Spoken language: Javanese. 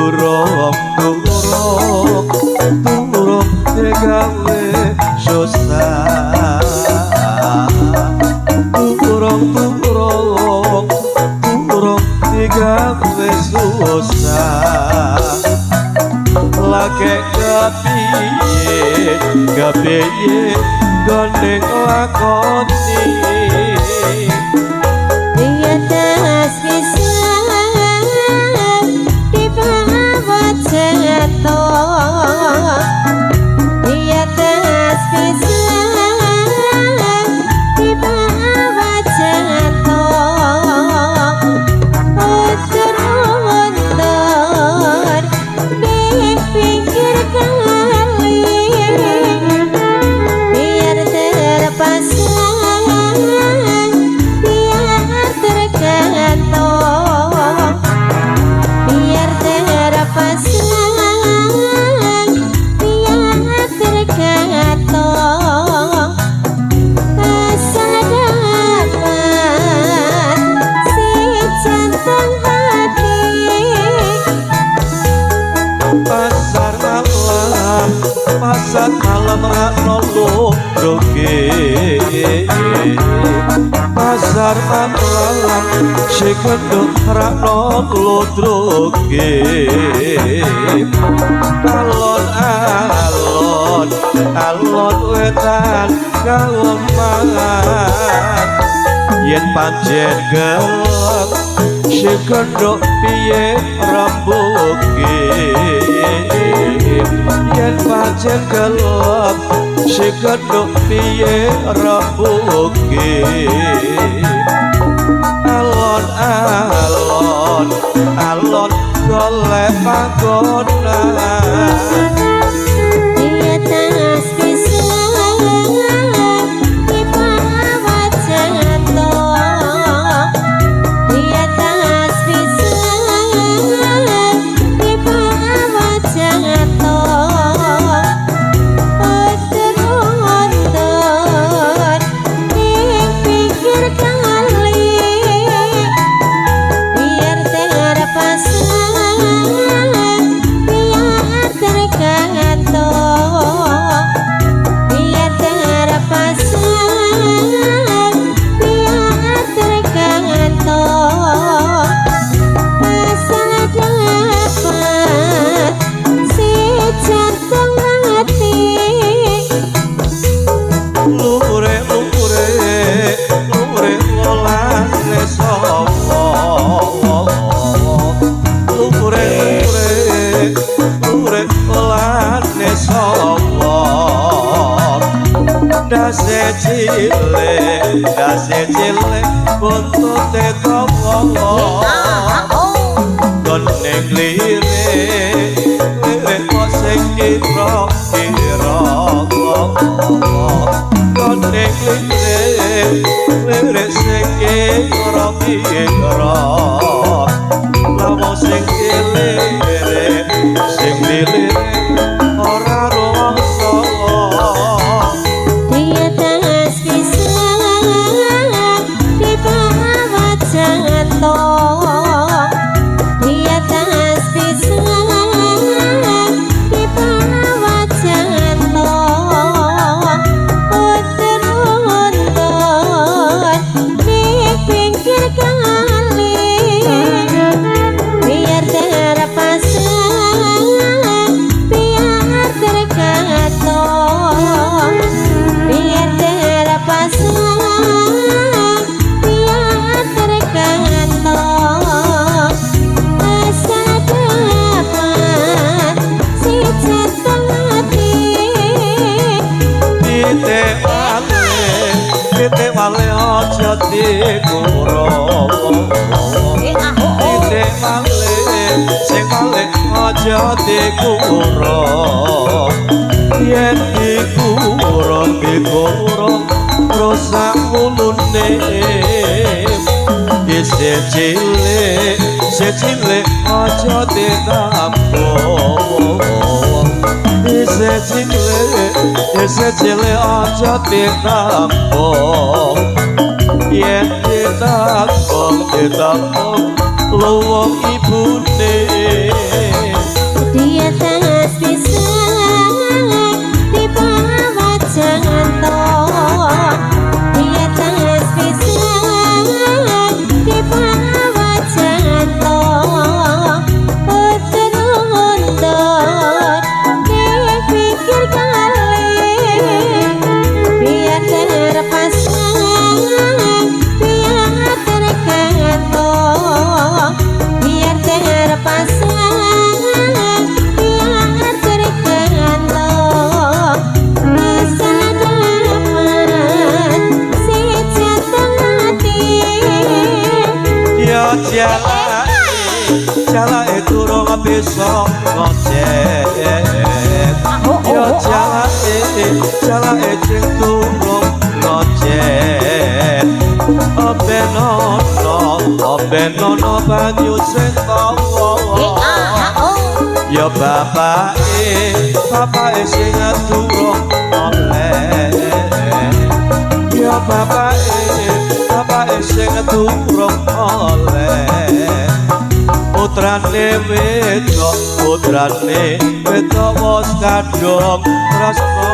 turung gawe susah turung gawe susah lagi kepiye gondeng lakoni dia tas bisa dibawa jatuh dia tas bisa dibawa jatuh mundur di pinggir kali biar terpasang biar tergantung biar terpasang biar tergantung asal dapat si jantung hati pasar malam rakno ludroge pasar malam si gendut rakno ludroge alon wetan kalemah yen pancen gelap si gendut piye rembuge yen pancen gelap si gendut piye rembuge alon golek panggonan dia tas bisa dibawa jatuh dia tas bisa dibawa jatuh mundur di pinggir kali biar terpasang biar tergantung biar terpasang biar tergantung asal dapat si jantung hati lure lolane sapa lure lolane sapa dase cilik buntute dawa gondeng lirik kok sing kira gondeng lirik sing kira lawa sing lirik ora rumangsa dia tas bisa dibawa jatuh dia tas bisa dibawa jatuh mundur di pinggir kali biar terpasang biar tergantung biar terpasang biar tergantung asal dapat si jantung hati Tite wale aja dikurung Tite wale sing wale aja dikurung yen dikurung rusak ulune cilik aja ditampung cilik aja ditampung yen ditampung luwung ibune jalake durung bisa ngojek yo jalake sing durung ngojek obenono banyu sing tawa ya bapake sing durung oleh ya bapake sing durung oleh putrane wedok wis kadung tresno